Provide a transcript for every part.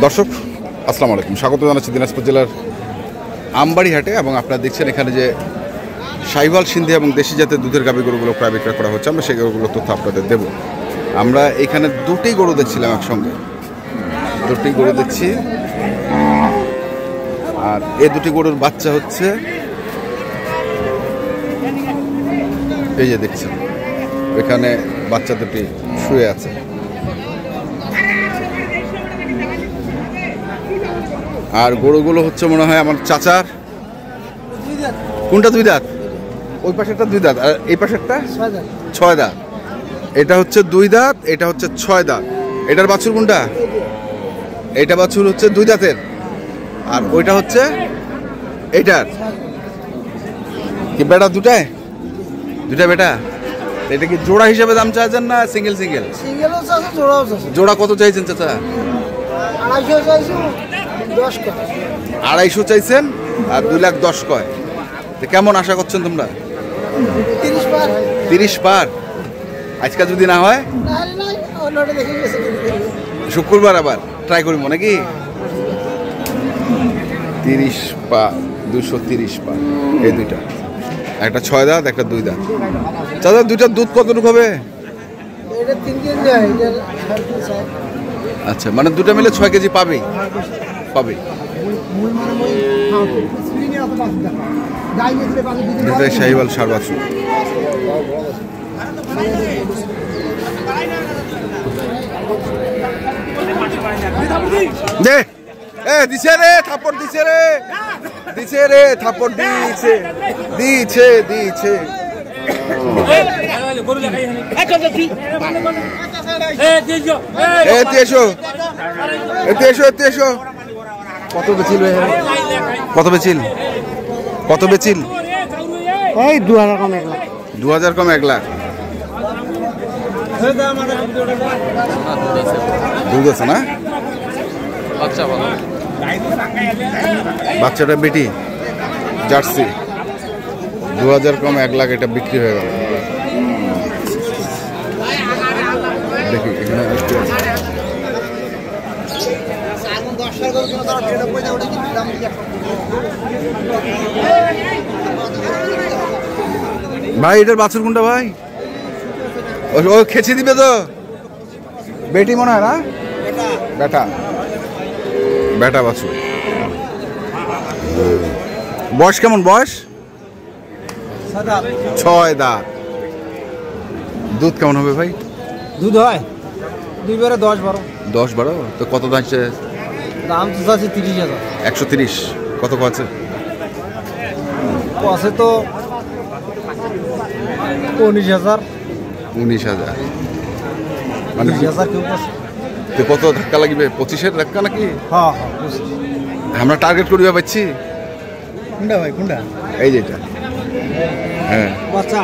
দর্শক আসসালামু আলাইকুম, স্বাগত জানাচ্ছি দিনাজপুর জেলার আমবাড়ি হাটে। এবং আপনারা দেখছেন এখানে যে শাহিওয়াল সিন্ধি এবং দেশি জাতের দুধের গাভী গরুগুলো ক্রয় বিক্রয় করা হচ্ছে। আমরা সেই গরুগুলোর তথ্য আপনাদের দেব। আমরা এখানে দুটি গরু দেখছিলাম একসঙ্গে, দুটি গরু দেখছি। আর এই দুটি গরুর বাচ্চা হচ্ছে এই যে দেখছেন, এখানে বাচ্চা দুটি শুয়ে আছে। আর গরুগুলো হচ্ছে মনে হয় আমার চাচার। কোনটা দুই দাঁত? ওই পাশেরটা দুই দাঁত, আর এই পাশেরটা ছয় দাঁত। এটা হচ্ছে দুই দাঁত, এটা হচ্ছে ছয় দাঁত। এটার বাছুর কোনটা? এটা বাছুর হচ্ছে দুই দাঁতের, আর ওইটা হচ্ছে এইটার কি বেটা? দুটায় দুটা বেটা। এটা কি জোড়া হিসেবে দাম চাইছেন না সিঙ্গেল সিঙ্গেল? জোড়া কত চাইছেন চাচা? 250 চাইছেন আর 2,10,000 কয়। কেমন আশা করছেন তোমরা? 30 পার। আজকে যদি না হয় শুক্রবার আবার ট্রাই করবো নাকি? 30 পা, 230 পা। এই দুইটা, একটা 6 দাঁত একটা 2 দাঁত। চাচা দুইটার দুধ কতটুকু হবে? আচ্ছা, মানে দুটো মিলে 6 কেজি পাবে পাবে। দুটাই শাহিওয়াল ষাঁড় বাছুর। দে এ দিছে রে থাপ্পড়, দিছে রে, দিছে রে থাপ্পড়, দিছে দিছে দিছে। কত বেচিল? কত বেচিল? কত বেচিল? এই 2000 কম 1 লাখ। 2000 কম 1 লাখ। দুধ আছে না? বাচ্চাটা বেটি জার্সি। 2000 কম 1 লাখ, এটা বিক্রি হয়ে গেল। দেখি এখানে ভাই এটার বাছুর কোনটা ভাই? ও খেচে দিবে তো? বেটি মনে হয় না? বেটা, বেটা বাছুর। বয়স কেমন? বয়স 6 দাঁত। দুধ কেমন হবে ভাই? দুধ হয় 2 10-12। 10-12। তো কত দাম? দাম তো আছে 30,000। 130। কত আছে? আছে তো 19,000। 19,000 মানে 20,000 কেউ আছে। তো কত ধাক্কা লাগবে? 25-এর ধাক্কা নাকি? হ্যাঁ, আমরা টার্গেট করিবা পাচ্ছি। কোনটা ভাই? কোনটা? এই যেটা, হ্যাঁ বাচ্চা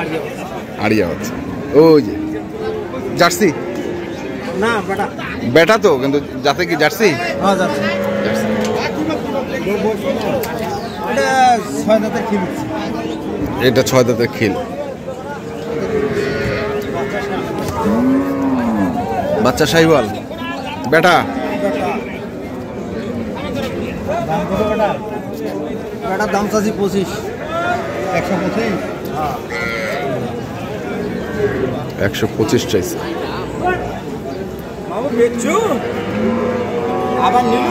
আড়িয়া বাচ্চা। ওই যে জার্সি না বেটা? বেটা তো, কিন্তু যাতে কি জার্সি? হ্যাঁ জার্সি। এটা 6 দাঁতের খিল। এটা 6 দাঁতের খিল। বাচ্চা শাহিওয়াল বেটা। বেটার দাম চাচ্ছি 25। 125। 125 চাইছে। আবার নিলু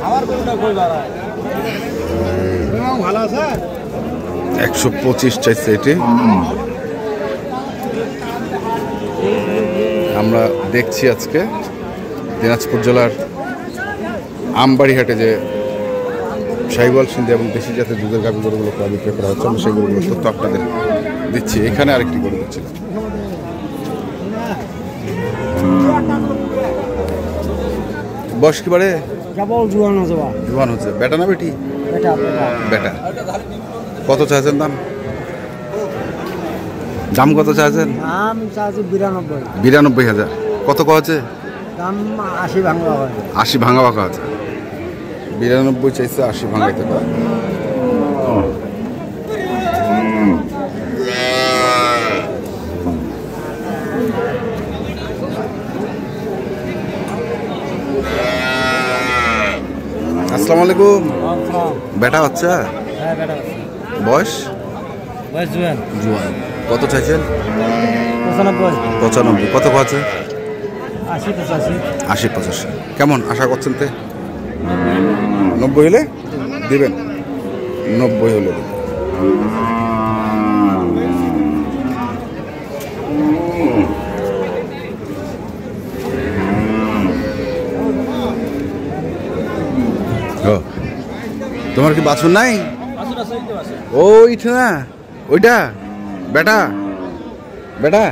আবার কোনটা কই বাড়া? ভালো আছে। 125 চাইছে এটি। আমরা দেখছি আজকে দিনাজপুর জেলার আমবাড়ি হাটে যে শাহিওয়াল সিন্ধি এবং দেশি জাতের দুধের গাভী গরুগুলো ক্রয় বিক্রয় করা হচ্ছে। আমরা সেই গরুগুলোর তথ্য আপনাদের দিচ্ছি। এখানে আরেকটি গরু দিচ্ছি। বয়স কি বাড়ে? জোয়ান হচ্ছে। বেটা না বেটি? বেটা। কত চাইছেন দাম? দাম কত চাইছেন? দাম চাচ্ছি 92। 92,000। কত আছে? দাম 80 ভাঙা হয়। 80 ভাঙা ভাঙা আছে। 92 চাইছে, 80 ভাঙাইতে পারে। আসসালামু আলাইকুম। বেটা বাচ্চা, হ্যাঁ বেটা বয়স বয়স জুয়ান জুয়ান। কত চাইছেন? 95 95। কত আছে? 80 85 80 85। কেমন আশা করছেন তে? 90 হলে দিবেন? 90 হলে দিবেন। ও, তোমার কি বাছুর নাই? ওইটা না, ওইটা বেটা বেটা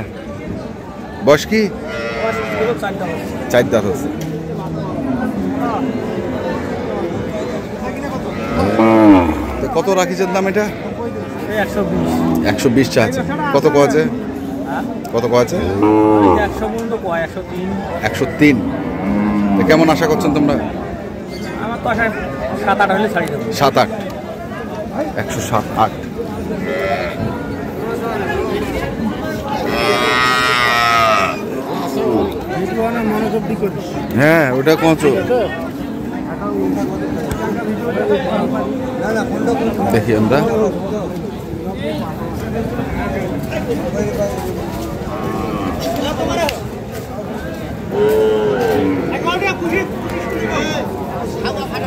বয়স কি? 4 দাঁত আছে। তো কত রাখিছেন দাম এটা? 120 চা আছে। কত আছে? কত আছে? 103। তো কেমন আশা করছেন তোমরা? আমার তো আশা 7-8 হলে ছাড়ি দেবো। 7-8। 107-8। হ্যাঁ ওটা কচো দেখি আমরা।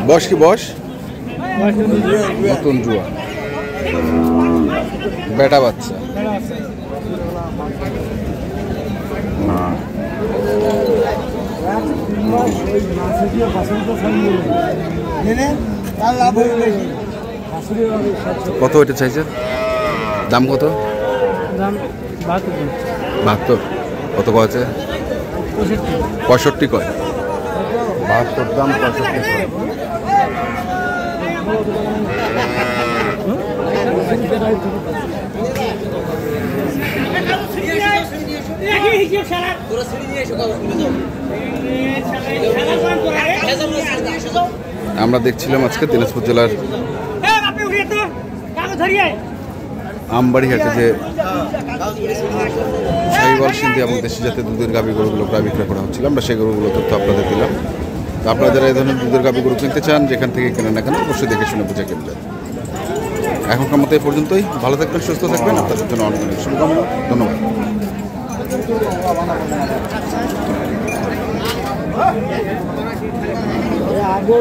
বয়স কি? বয়স নতুন জুয়া, বেটা বাচ্চা। কত এটা চাইছেন? দাম কত? 72। কত আছে? 65 কয়। 72 দাম, 65 কয়। আমরা দেখছিলাম আজকে দিনাজপুর জেলার আমবাড়ি হাটে যে শাহিওয়াল সিন্ধি এবং দেশি জাতের দুধের গাভী গরুগুলো প্রায় বিক্রয় করা হচ্ছিল, আমরা সেই গরুগুলো তথ্য আপনাদের দিলাম। তো আপনারা যারা এই ধরনের দুধের গাভী গরু কিনতে চান, যেখান থেকে কেনেন না কেন অবশ্যই দেখে শুনে বুঝে কিনবেন। এখনকার মতো এই পর্যন্তই। ভালো থাকবেন, সুস্থ থাকবেন। আপনাদের জন্য অনেক অনেক শুভকামনা। ধন্যবাদ। আগে